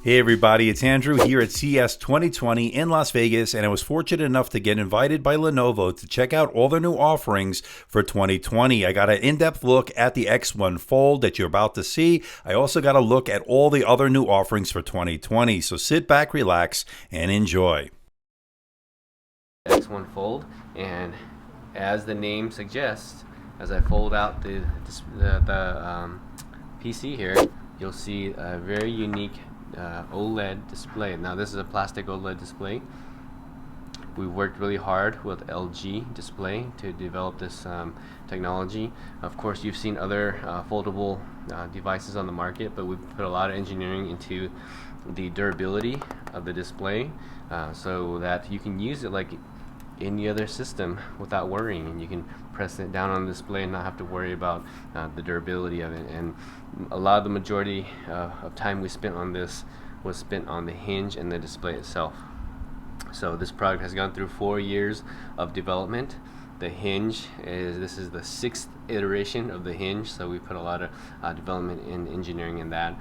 Hey everybody, it's Andrew here at CES 2020 in Las Vegas, and I was fortunate enough to get invited by Lenovo to check out all their new offerings for 2020. I got an in-depth look at the X1 Fold that you're about to see. I also got a look at all the other new offerings for 2020, so sit back, relax, and enjoy. X1 Fold, and as the name suggests, as I fold out the PC here, you'll see a very unique OLED display. Now this is a plastic OLED display. We worked really hard with LG Display to develop this technology. Of course, you've seen other foldable devices on the market, but we've put a lot of engineering into the durability of the display so that you can use it like any other system without worrying, and you can press it down on the display and not have to worry about the durability of it. And a lot of the majority of time we spent on this was spent on the hinge and the display itself. So this product has gone through 4 years of development. The hinge this is the 6th iteration of the hinge, so we put a lot of development in engineering in that.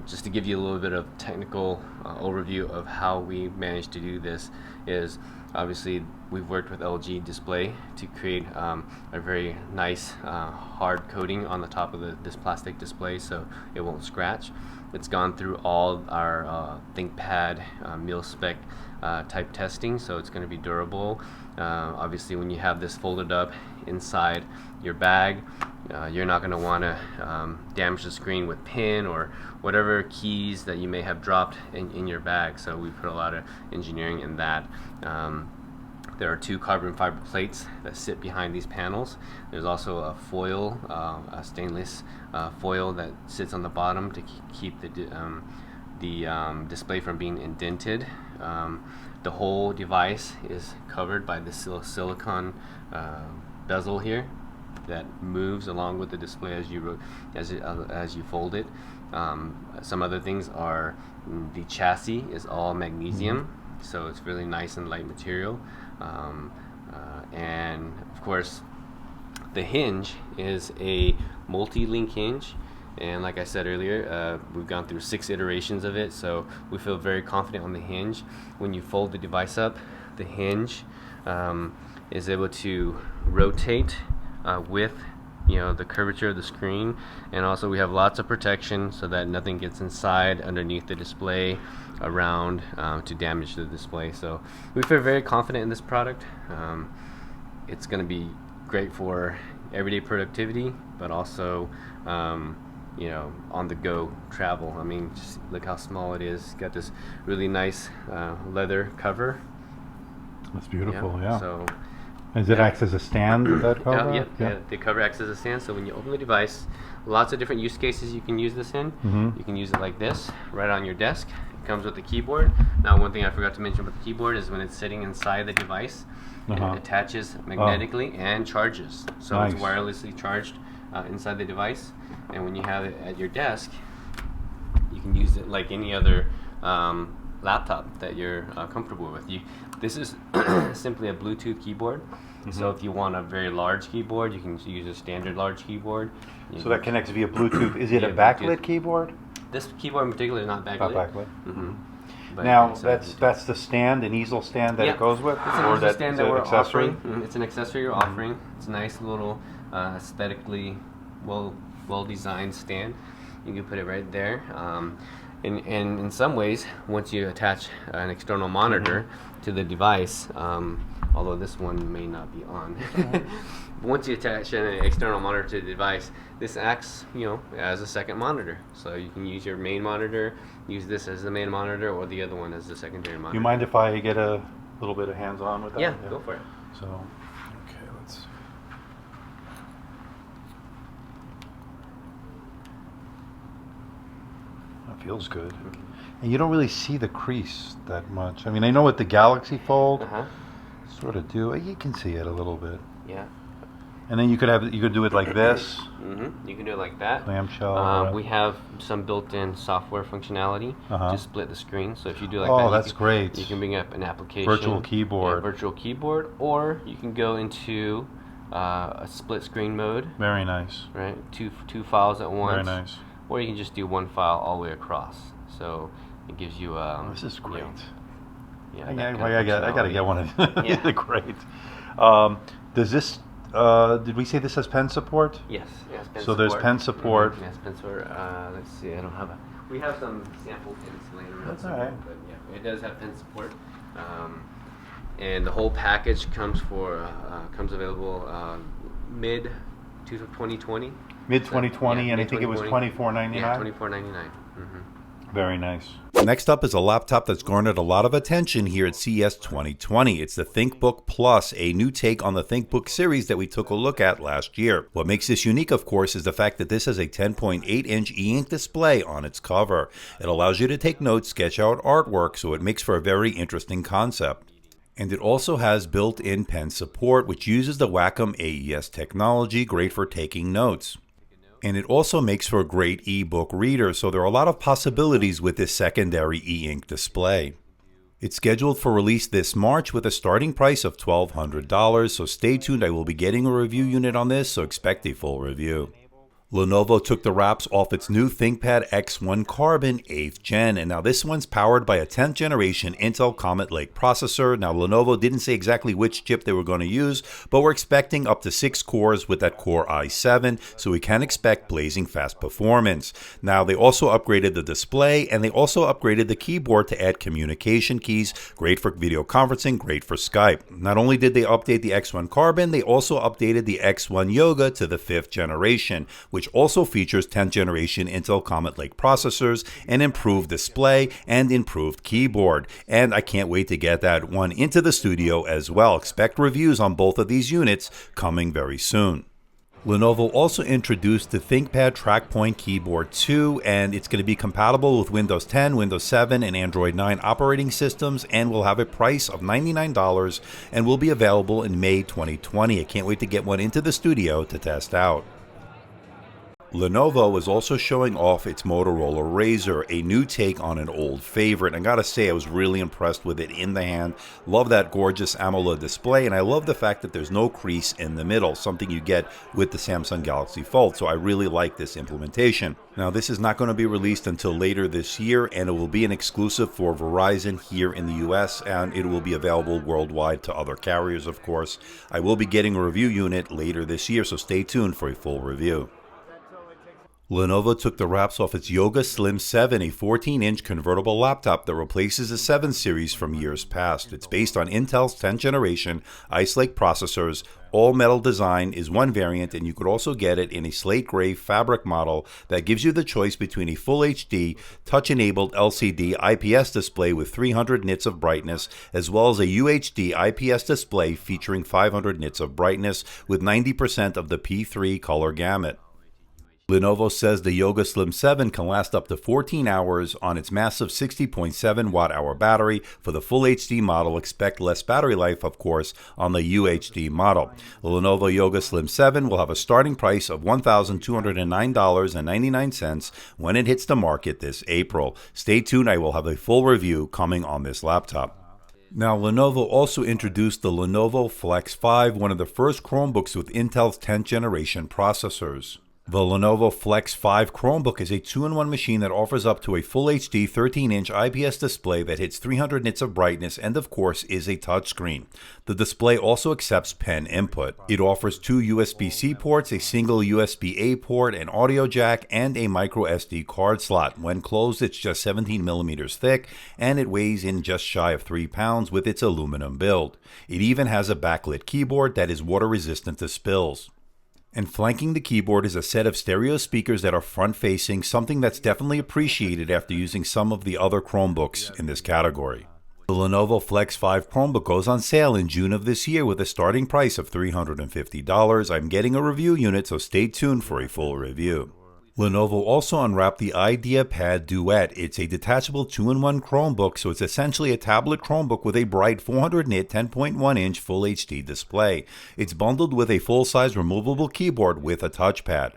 Just to give you a little bit of technical overview of how we managed to do this is obviously we've worked with LG Display to create a very nice hard coating on the top of this plastic display so it won't scratch. It's gone through all our ThinkPad mil-spec type testing, so it's going to be durable. Obviously when you have this folded up inside your bag, you're not going to want to damage the screen with pin or whatever keys that you may have dropped in your bag, so we put a lot of engineering in that. There are 2 carbon fiber plates that sit behind these panels. There's also a foil, a stainless foil that sits on the bottom to keep the display from being indented. The whole device is covered by this silicone bezel here that moves along with the display as you fold it. Some other things are the chassis is all magnesium, so it's really nice and light material. And of course the hinge is a multi-link hinge, and like I said earlier, we've gone through 6 iterations of it, so we feel very confident on the hinge. When you fold the device up, the hinge is able to rotate with the curvature of the screen, and also we have lots of protection so that nothing gets inside underneath the display around to damage the display. So we feel very confident in this product. It's going to be great for everyday productivity, but also on the go travel. I mean, just look how small it is. It's got this really nice leather cover. That's beautiful. Yeah. So does it act as a stand with that cover? Yeah, the cover acts as a stand, so when you open the device, lots of different use cases you can use this in. You can use it like this, right on your desk. It comes with the keyboard. Now, one thing I forgot to mention about the keyboard is when it's sitting inside the device, it attaches magnetically and charges. So it's wirelessly charged inside the device, and when you have it at your desk, you can use it like any other laptop that you're comfortable with. This is simply a Bluetooth keyboard. So if you want a very large keyboard, you can use a standard large keyboard. So that connects via Bluetooth. Is it a backlit keyboard? This keyboard in particular is not backlit. Not backlit. Now that's the stand, an easel stand that it goes with, it's an easel stand that we're offering. It's an accessory we're offering. It's a nice little aesthetically well designed stand. You can put it right there. And in some ways, once you attach an external monitor to the device, although this one may not be on, once you attach an external monitor to the device, this acts, as a second monitor. So you can use your main monitor, use this as the main monitor, or the other one as the secondary monitor. You mind if I get a little bit of hands-on with that? Yeah, go for it. So, okay, let's. That feels good. And you don't really see the crease that much. I mean, I know with the Galaxy Fold, sort of do. You can see it a little bit. Yeah. And then you could do it like this. You can do it like that. Clamshell. We have some built-in software functionality to split the screen. So if you do like that, that's great. You can bring up an application. Virtual keyboard. Yeah, virtual keyboard, or you can go into a split screen mode. Very nice. Right, two files at once. Very nice. Or you can just do one file all the way across. So It gives you This is great. Yeah, I gotta get one of these. Yeah. They're great. Does this? Did we say this has pen support? Yes. Yes. Pen so support. there's pen support. Yes, pen support. Let's see. I don't have a. We have some sample pins later on. That's all right. But yeah, it does have pen support. And the whole package comes available mid 2020. Mid 2020, and I think it was $24.99. Yeah, $24.99. Very nice. Next up is a laptop that's garnered a lot of attention here at CES 2020. It's the ThinkBook Plus, a new take on the ThinkBook series that we took a look at last year. What makes this unique, of course, is the fact that this has a 10.8-inch e-ink display on its cover. It allows you to take notes, sketch out artwork, so it makes for a very interesting concept. And it also has built-in pen support, which uses the Wacom AES technology, great for taking notes. And it also makes for a great e-book reader, so there are a lot of possibilities with this secondary e-ink display. It's scheduled for release this March with a starting price of $1,200, so stay tuned. I will be getting a review unit on this, so expect a full review. Lenovo took the wraps off its new ThinkPad X1 Carbon 8th Gen, and now this one's powered by a 10th generation Intel Comet Lake processor. Now Lenovo didn't say exactly which chip they were going to use, but we're expecting up to 6 cores with that Core i7, so we can expect blazing fast performance. Now they also upgraded the display, and they also upgraded the keyboard to add communication keys, great for video conferencing, great for Skype. Not only did they update the X1 Carbon, they also updated the X1 Yoga to the 5th generation, which also features 10th generation Intel Comet Lake processors, an improved display, and improved keyboard. And I can't wait to get that one into the studio as well. Expect reviews on both of these units coming very soon. Lenovo also introduced the ThinkPad TrackPoint Keyboard II, and it's going to be compatible with Windows 10, Windows 7, and Android 9 operating systems, and will have a price of $99 and will be available in May 2020. I can't wait to get one into the studio to test out. Lenovo is also showing off its Motorola RAZR, a new take on an old favorite. I gotta say, I was really impressed with it in the hand. Love that gorgeous AMOLED display, and I love the fact that there's no crease in the middle, something you get with the Samsung Galaxy Fold, so I really like this implementation. Now, this is not going to be released until later this year, and it will be an exclusive for Verizon here in the US, and it will be available worldwide to other carriers, of course. I will be getting a review unit later this year, so stay tuned for a full review. Lenovo took the wraps off its Yoga Slim 7, a 14-inch convertible laptop that replaces the 7 series from years past. It's based on Intel's 10th generation Ice Lake processors. All metal design is one variant, and you could also get it in a slate gray fabric model that gives you the choice between a full HD, touch-enabled LCD IPS display with 300 nits of brightness, as well as a UHD IPS display featuring 500 nits of brightness with 90% of the P3 color gamut. Lenovo says the Yoga Slim 7 can last up to 14 hours on its massive 60.7 watt-hour battery. For the Full HD model, expect less battery life, of course, on the UHD model. The Lenovo Yoga Slim 7 will have a starting price of $1,209.99 when it hits the market this April. Stay tuned, I will have a full review coming on this laptop. Now, Lenovo also introduced the Lenovo Flex 5, one of the first Chromebooks with Intel's 10th generation processors. The Lenovo Flex 5 Chromebook is a 2-in-1 machine that offers up to a Full HD 13-inch IPS display that hits 300 nits of brightness and, of course, is a touchscreen. The display also accepts pen input. It offers 2 USB-C ports, a single USB-A port, an audio jack, and a micro SD card slot. When closed, it's just 17 millimeters thick, and it weighs in just shy of 3 pounds with its aluminum build. It even has a backlit keyboard that is water-resistant to spills. And flanking the keyboard is a set of stereo speakers that are front-facing, something that's definitely appreciated after using some of the other Chromebooks in this category. The Lenovo Flex 5 Chromebook goes on sale in June of this year with a starting price of $350. I'm getting a review unit, so stay tuned for a full review. Lenovo also unwrapped the IdeaPad Duet. It's a detachable 2-in-1 Chromebook, so it's essentially a tablet Chromebook with a bright 400-nit 10.1-inch Full HD display. It's bundled with a full-size removable keyboard with a touchpad.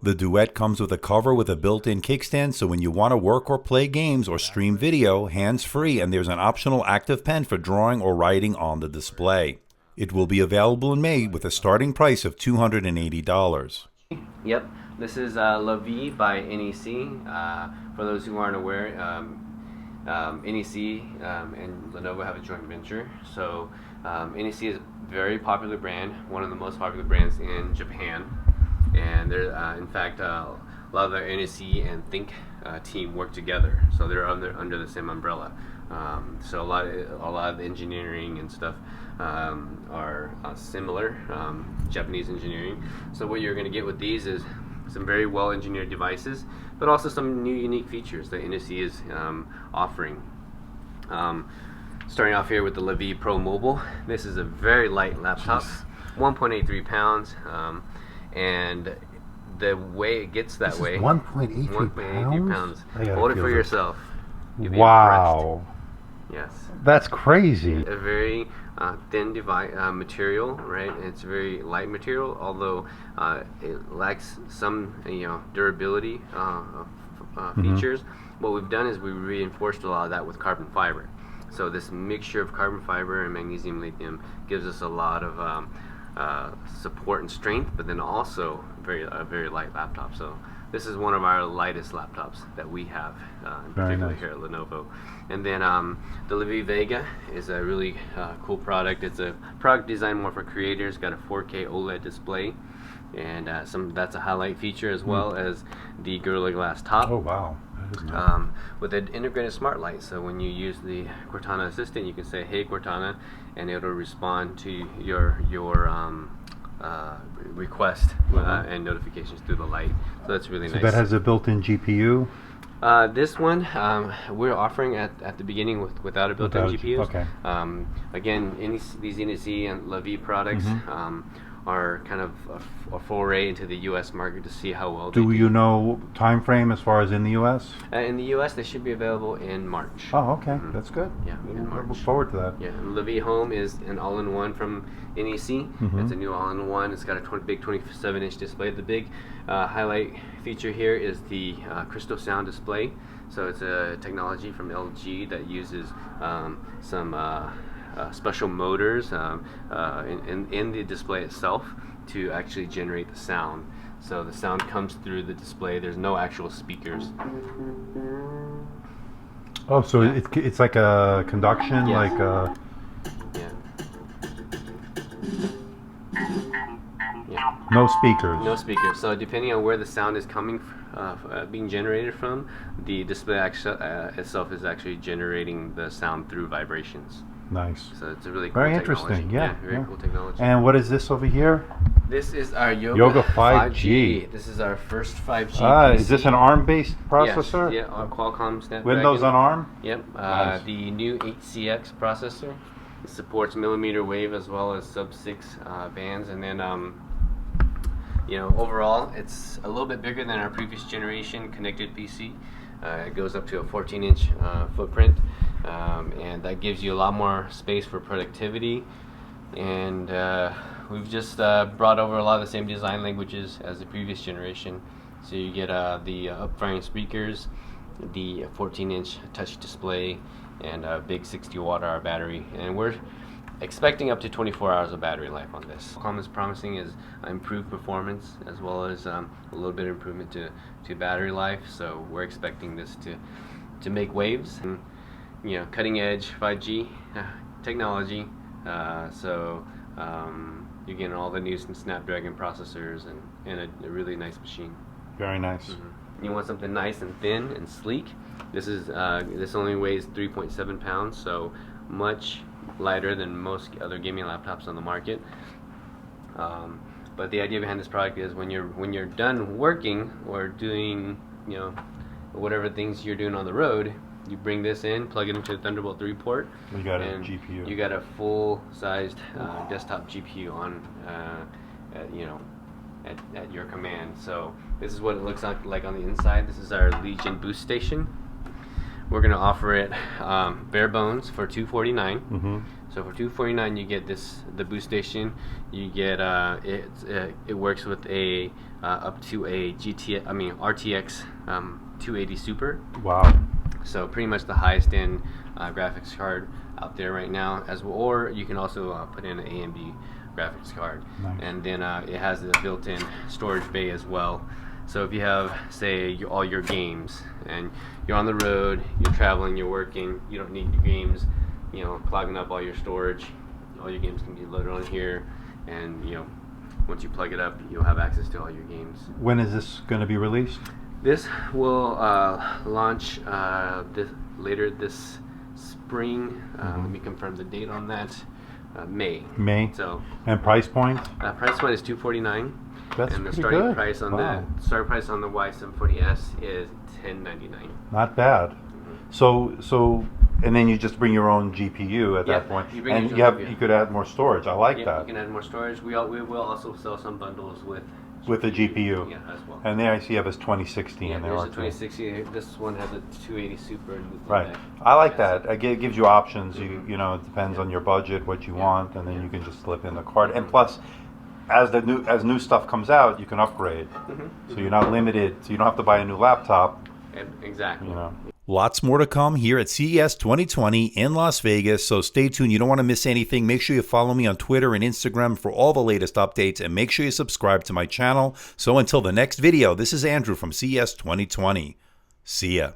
The Duet comes with a cover with a built-in kickstand, so when you want to work or play games or stream video, hands-free, and there's an optional active pen for drawing or writing on the display. It will be available in May with a starting price of $280. Yep, this is Lavie by NEC. For those who aren't aware, NEC and Lenovo have a joint venture. So NEC is a very popular brand, one of the most popular brands in Japan, and they're in fact a lot of their NEC and Think team work together. So they're under the same umbrella. So a lot of the engineering and stuff are similar, Japanese engineering. So what you're going to get with these is some very well engineered devices, but also some new unique features that NEC is offering. Starting off here with the Lavie Pro Mobile. This is a very light laptop, 1.83 pounds, and the way it gets that way, 1.83 pounds. Hold it for yourself. You'll be wow. impressed. Yes. That's crazy. A very thin material, right? It's very light material, although it lacks some, durability features. What we've done is we reinforced a lot of that with carbon fiber. So this mixture of carbon fiber and magnesium lithium gives us a lot of support and strength, but then also a very light laptop. So this is one of our lightest laptops that we have, in particular here at Lenovo. And then the Lavie Vega is a really cool product. It's a product designed more for creators. Got a 4K OLED display, and that's a highlight feature, as well as the Gorilla Glass top. Oh wow. That is nice. With an integrated smart light. So when you use the Cortana Assistant, you can say, "Hey Cortana," and it'll respond to your request and notifications through the light. So that's really nice. So that has a built-in GPU? This one we're offering at the beginning without a built-in GPU. Okay. Again, these NEC and Lavie products are kind of a foray into the U.S. market to see how well they do. Do you know time frame as far as in the U.S.? In the U.S., they should be available in March. Oh, okay. That's good. Yeah, in March. Look forward to that. Yeah, and Lavie Home is an all-in-one from NEC. It's a new all-in-one. It's got a big 27-inch display. The big highlight feature here is the crystal sound display. So it's a technology from LG that uses some special motors in the display itself to actually generate the sound. So the sound comes through the display. There's no actual speakers. Oh, so it's like a conduction, Yes. like a... Yeah. No speakers. No speakers. So depending on where the sound is coming, being generated from, the display itself is actually generating the sound through vibrations. Nice. So it's a really cool Very technology. interesting. Yeah. Very cool technology. And what is this over here? This is our Yoga 5G. This is our first 5G PC. Is this an ARM-based processor? Yes. Yeah, our Qualcomm Snapdragon. Windows on ARM? Yep. Nice. The new 8CX processor. It supports millimeter wave as well as sub-6 bands, and then overall it's a little bit bigger than our previous generation connected PC. It goes up to a 14-inch footprint, and that gives you a lot more space for productivity. And we've just brought over a lot of the same design languages as the previous generation. So you get the up-firing speakers, the 14-inch touch display, and a big 60 watt-hour battery. And we're expecting up to 24 hours of battery life on this. Qualcomm is promising is improved performance as well as a little bit of improvement to battery life. So we're expecting this to make waves. And, cutting edge 5G technology. So you're getting all the new Snapdragon processors and a really nice machine. Very nice. You want something nice and thin and sleek. This only weighs 3.7 pounds, so much lighter than most other gaming laptops on the market. But the idea behind this product is when you're done working or doing whatever things you're doing on the road, you bring this in, plug it into the Thunderbolt 3 port. You got a GPU. You got a full-sized desktop GPU on at your command. So this is what it looks like on the inside. This is our Legion BoostStation. We're going to offer it bare bones for $249. So for $249, you get the BoostStation. You get it works with up to a RTX 280 Super. Wow. So pretty much the highest end graphics card out there right now, or you can also put in an AMD graphics card. Nice. And then it has a built-in storage bay as well. So if you have, say, all your games, and you're on the road, you're traveling, you're working, you don't need your games, you know, clogging up all your storage. All your games can be loaded on here, and you know, once you plug it up, you'll have access to all your games. When is this going to be released? This will launch later this spring. Let me confirm the date on that. May. So. And price point? Price point is $249. That's and the pretty starting good. price on Wow. the starting price on the Y740S is $1099. Not bad. So and then you just bring your own GPU at that point, you bring and your own GPU. you could add more storage. I like that. You can add more storage. We will also sell some bundles with the GPU. Yeah, as well. And there I see you have this 2060 Yeah, in there. there's a aren't you? 2060. This one has a 280 Super. Right. I like that. It gives you options. You know, it depends on your budget, what you want, and then you can just slip in the card. And plus, as new stuff comes out, you can upgrade. So you're not limited. So you don't have to buy a new laptop. Exactly. You know. Lots more to come here at CES 2020 in Las Vegas, so stay tuned. You don't want to miss anything. Make sure you follow me on Twitter and Instagram for all the latest updates, and make sure you subscribe to my channel. So until the next video, this is Andrew from CES 2020. See ya.